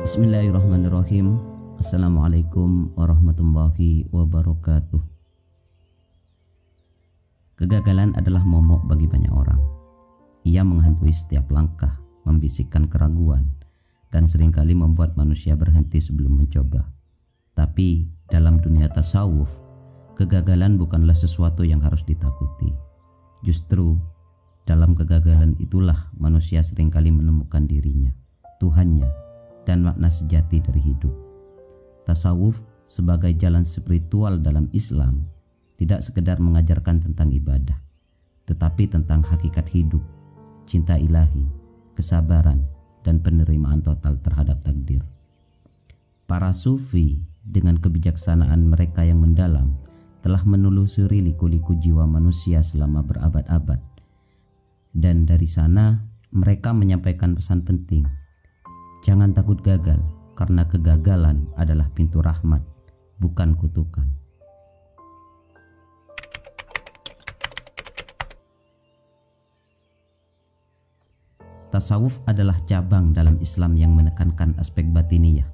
Bismillahirrahmanirrahim. Assalamualaikum warahmatullahi wabarakatuh. Kegagalan adalah momok bagi banyak orang. Ia menghantui setiap langkah, membisikkan keraguan, dan seringkali membuat manusia berhenti sebelum mencoba. Tapi dalam dunia tasawuf, kegagalan bukanlah sesuatu yang harus ditakuti. Justru dalam kegagalan itulah manusia seringkali menemukan dirinya, Tuhannya, dan makna sejati dari hidup. Tasawuf sebagai jalan spiritual dalam Islam tidak sekedar mengajarkan tentang ibadah, tetapi tentang hakikat hidup, cinta ilahi, kesabaran, dan penerimaan total terhadap takdir. Para sufi dengan kebijaksanaan mereka yang mendalam telah menelusuri liku-liku jiwa manusia selama berabad-abad, dan dari sana mereka menyampaikan pesan penting. Jangan takut gagal, karena kegagalan adalah pintu rahmat, bukan kutukan. Tasawuf adalah cabang dalam Islam yang menekankan aspek batiniyah,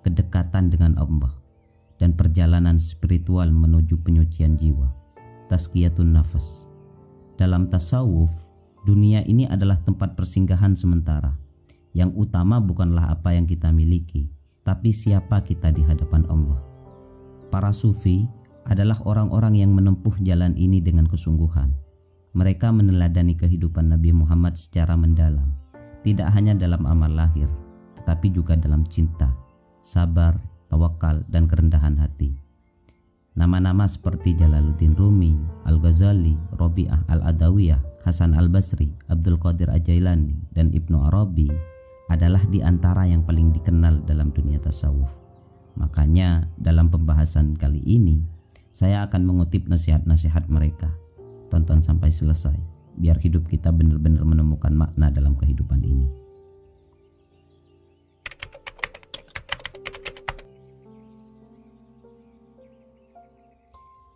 kedekatan dengan Allah, dan perjalanan spiritual menuju penyucian jiwa, tazkiyatun nafas. Dalam tasawuf, dunia ini adalah tempat persinggahan sementara. Yang utama bukanlah apa yang kita miliki, tapi siapa kita di hadapan Allah. Para sufi adalah orang-orang yang menempuh jalan ini dengan kesungguhan. Mereka meneladani kehidupan Nabi Muhammad secara mendalam, tidak hanya dalam amal lahir, tetapi juga dalam cinta, sabar, tawakal, dan kerendahan hati. Nama-nama seperti Jalaluddin Rumi, Al-Ghazali, Rabi'ah Al-Adawiyah, Hasan Al-Basri, Abdul Qadir Al-Jailani, dan Ibnu Arabi adalah di antara yang paling dikenal dalam dunia tasawuf. Makanya dalam pembahasan kali ini saya akan mengutip nasihat-nasihat mereka. Tonton sampai selesai biar hidup kita benar-benar menemukan makna dalam kehidupan ini.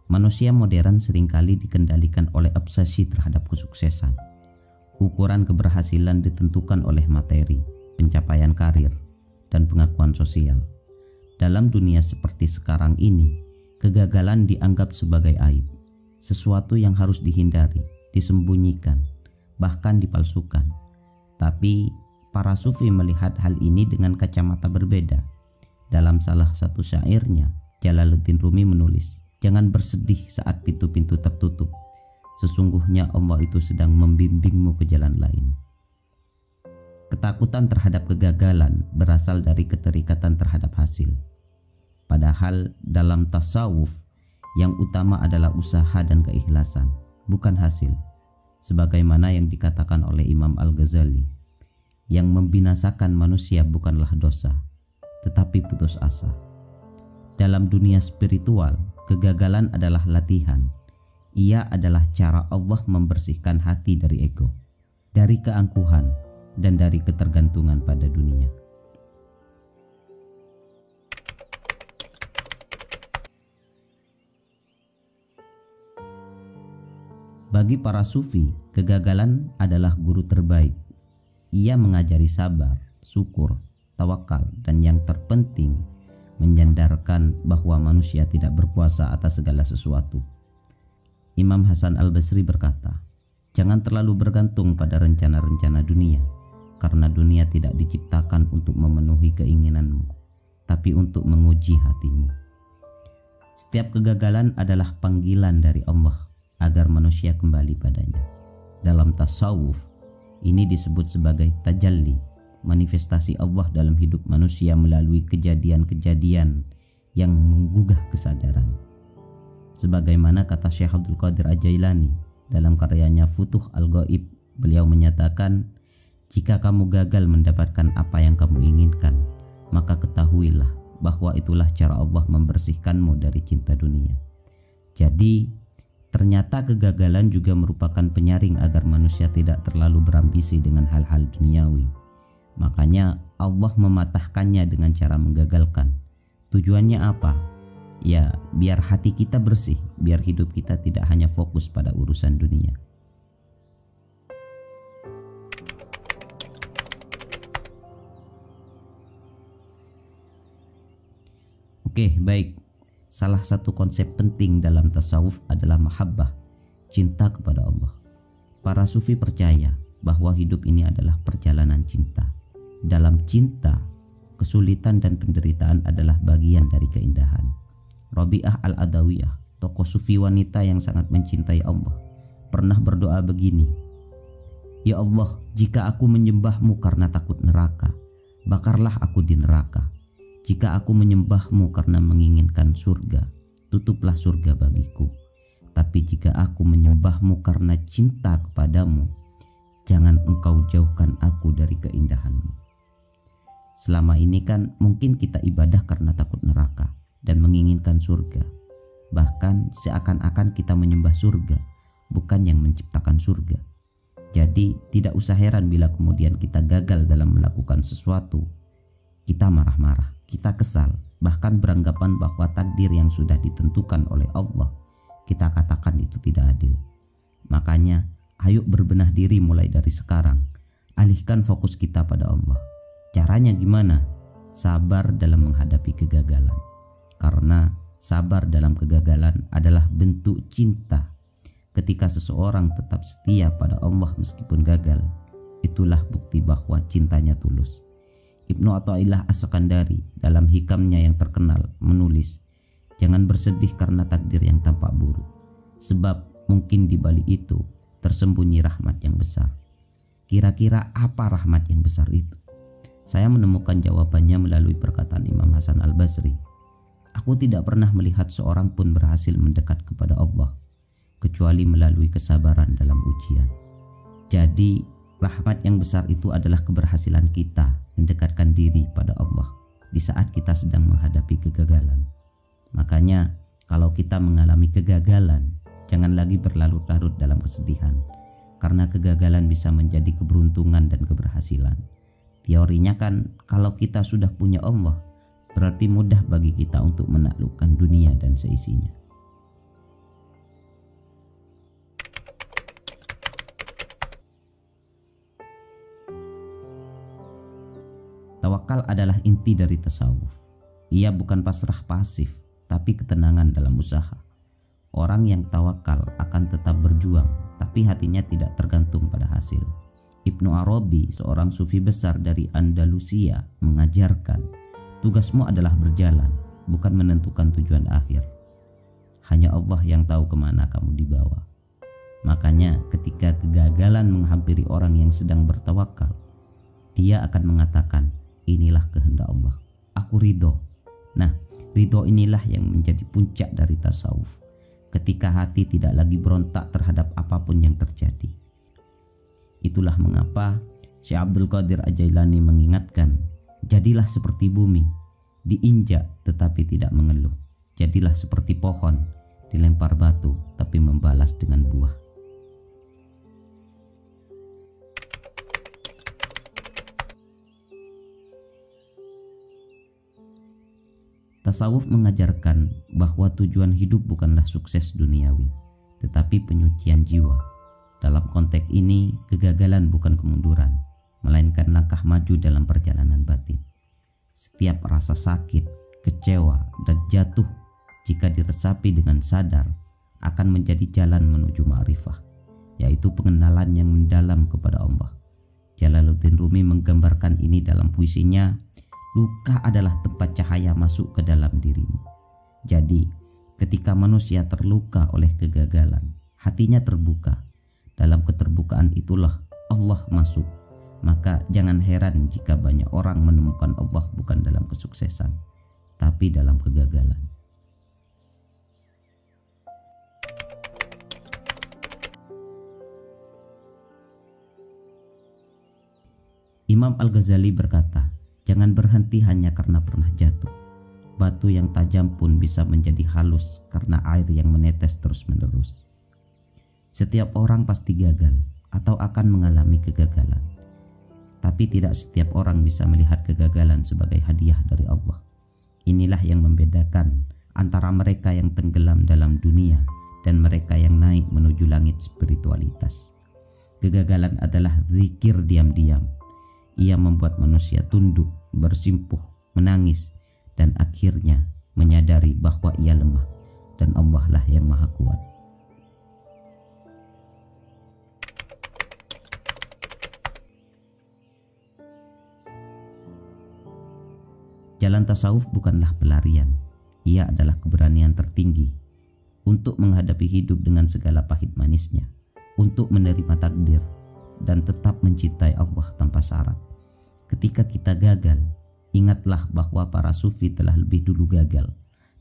Manusia modern seringkali dikendalikan oleh obsesi terhadap kesuksesan. Ukuran keberhasilan ditentukan oleh materi, pencapaian karir, dan pengakuan sosial. Dalam dunia seperti sekarang ini, kegagalan dianggap sebagai aib, sesuatu yang harus dihindari, disembunyikan, bahkan dipalsukan. Tapi para sufi melihat hal ini dengan kacamata berbeda. Dalam salah satu syairnya, Jalaluddin Rumi menulis, "Jangan bersedih saat pintu-pintu tertutup. Sesungguhnya Allah itu sedang membimbingmu ke jalan lain." Ketakutan terhadap kegagalan berasal dari keterikatan terhadap hasil. Padahal dalam tasawuf yang utama adalah usaha dan keikhlasan, bukan hasil. Sebagaimana yang dikatakan oleh Imam Al-Ghazali, yang membinasakan manusia bukanlah dosa, tetapi putus asa. Dalam dunia spiritual, kegagalan adalah latihan. Ia adalah cara Allah membersihkan hati dari ego, dari keangkuhan, dan dari ketergantungan pada dunia. Bagi para sufi, kegagalan adalah guru terbaik. Ia mengajari sabar, syukur, tawakal, dan yang terpenting, menyandarkan bahwa manusia tidak berkuasa atas segala sesuatu. Imam Hasan Al-Basri berkata, "Jangan terlalu bergantung pada rencana-rencana dunia, karena dunia tidak diciptakan untuk memenuhi keinginanmu, tapi untuk menguji hatimu." Setiap kegagalan adalah panggilan dari Allah agar manusia kembali padanya. Dalam tasawuf, ini disebut sebagai tajalli, manifestasi Allah dalam hidup manusia melalui kejadian-kejadian yang menggugah kesadaran. Sebagaimana kata Syekh Abdul Qadir Al-Jailani dalam karyanya Futuh Al-Ghaib, beliau menyatakan, "Jika kamu gagal mendapatkan apa yang kamu inginkan, maka ketahuilah bahwa itulah cara Allah membersihkanmu dari cinta dunia." Jadi, ternyata kegagalan juga merupakan penyaring agar manusia tidak terlalu berambisi dengan hal-hal duniawi. Makanya Allah mematahkannya dengan cara menggagalkan. Tujuannya apa? Ya, biar hati kita bersih, biar hidup kita tidak hanya fokus pada urusan dunia. Oke, baik. Salah satu konsep penting dalam tasawuf adalah mahabbah, cinta kepada Allah. Para sufi percaya bahwa hidup ini adalah perjalanan cinta. Dalam cinta, kesulitan dan penderitaan adalah bagian dari keindahan. Rabi'ah al-Adawiyah, tokoh sufi wanita yang sangat mencintai Allah, pernah berdoa begini, "Ya Allah, jika aku menyembahmu karena takut neraka, bakarlah aku di neraka. Jika aku menyembahmu karena menginginkan surga, tutuplah surga bagiku. Tapi jika aku menyembahmu karena cinta kepadamu, jangan engkau jauhkan aku dari keindahanmu." Selama ini kan mungkin kita ibadah karena takut neraka dan menginginkan surga. Bahkan seakan-akan kita menyembah surga, bukan yang menciptakan surga. Jadi tidak usah heran bila kemudian kita gagal dalam melakukan sesuatu. Kita marah-marah, kita kesal, bahkan beranggapan bahwa takdir yang sudah ditentukan oleh Allah, kita katakan itu tidak adil. Makanya ayo berbenah diri mulai dari sekarang. Alihkan fokus kita pada Allah. Caranya gimana? Sabar dalam menghadapi kegagalan. Karena sabar dalam kegagalan adalah bentuk cinta. Ketika seseorang tetap setia pada Allah meskipun gagal, itulah bukti bahwa cintanya tulus. Ibnu Athaillah As-Sakandari dalam hikamnya yang terkenal menulis, "Jangan bersedih karena takdir yang tampak buruk, sebab mungkin di balik itu tersembunyi rahmat yang besar." Kira-kira apa rahmat yang besar itu? Saya menemukan jawabannya melalui perkataan Imam Hasan Al-Basri. "Aku tidak pernah melihat seorang pun berhasil mendekat kepada Allah kecuali melalui kesabaran dalam ujian." Jadi rahmat yang besar itu adalah keberhasilan kita mendekatkan diri pada Allah di saat kita sedang menghadapi kegagalan. Makanya kalau kita mengalami kegagalan, jangan lagi berlarut-larut dalam kesedihan, karena kegagalan bisa menjadi keberuntungan dan keberhasilan. Teorinya kan kalau kita sudah punya Allah, berarti mudah bagi kita untuk menaklukkan dunia dan seisinya. Tawakal adalah inti dari tasawuf. Ia bukan pasrah pasif, tapi ketenangan dalam usaha. Orang yang tawakal akan tetap berjuang, tapi hatinya tidak tergantung pada hasil. Ibnu Arabi, seorang sufi besar dari Andalusia, mengajarkan, tugasmu adalah berjalan, bukan menentukan tujuan akhir. Hanya Allah yang tahu kemana kamu dibawa. Makanya ketika kegagalan menghampiri orang yang sedang bertawakal, dia akan mengatakan, inilah kehendak Allah, aku ridho. Nah, ridho inilah yang menjadi puncak dari tasawuf. Ketika hati tidak lagi berontak terhadap apapun yang terjadi. Itulah mengapa Syekh Abdul Qadir Al-Jailani mengingatkan, jadilah seperti bumi, diinjak tetapi tidak mengeluh. Jadilah seperti pohon, dilempar batu tapi membalas dengan buah. Tasawuf mengajarkan bahwa tujuan hidup bukanlah sukses duniawi, tetapi penyucian jiwa. Dalam konteks ini, kegagalan bukan kemunduran, melainkan langkah maju dalam perjalanan batin. Setiap rasa sakit, kecewa, dan jatuh jika diresapi dengan sadar akan menjadi jalan menuju ma'rifah, yaitu pengenalan yang mendalam kepada Allah. Jalaluddin Rumi menggambarkan ini dalam puisinya, luka adalah tempat cahaya masuk ke dalam dirimu. Jadi, ketika manusia terluka oleh kegagalan, hatinya terbuka. Dalam keterbukaan itulah Allah masuk. Maka jangan heran jika banyak orang menemukan Allah bukan dalam kesuksesan, tapi dalam kegagalan. Imam Al-Ghazali berkata, jangan berhenti hanya karena pernah jatuh. Batu yang tajam pun bisa menjadi halus karena air yang menetes terus-menerus. Setiap orang pasti gagal atau akan mengalami kegagalan. Tapi tidak setiap orang bisa melihat kegagalan sebagai hadiah dari Allah. Inilah yang membedakan antara mereka yang tenggelam dalam dunia dan mereka yang naik menuju langit spiritualitas. Kegagalan adalah zikir diam-diam. Ia membuat manusia tunduk, bersimpuh, menangis, dan akhirnya menyadari bahwa ia lemah dan Allah lah yang maha kuat. Jalan tasawuf bukanlah pelarian, ia adalah keberanian tertinggi untuk menghadapi hidup dengan segala pahit manisnya, untuk menerima takdir dan tetap mencintai Allah tanpa syarat. Ketika kita gagal, ingatlah bahwa para sufi telah lebih dulu gagal,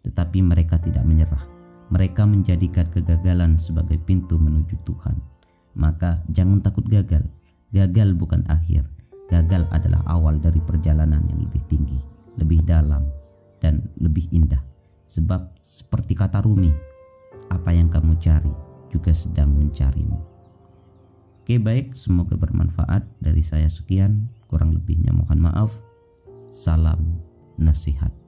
tetapi mereka tidak menyerah. Mereka menjadikan kegagalan sebagai pintu menuju Tuhan. Maka jangan takut gagal. Gagal bukan akhir. Gagal adalah awal dari perjalanan yang lebih tinggi, lebih dalam, dan lebih indah. Sebab seperti kata Rumi, apa yang kamu cari juga sedang mencarimu. Oke, baik, semoga bermanfaat. Dari saya sekian, kurang lebihnya mohon maaf. Salam nasihat.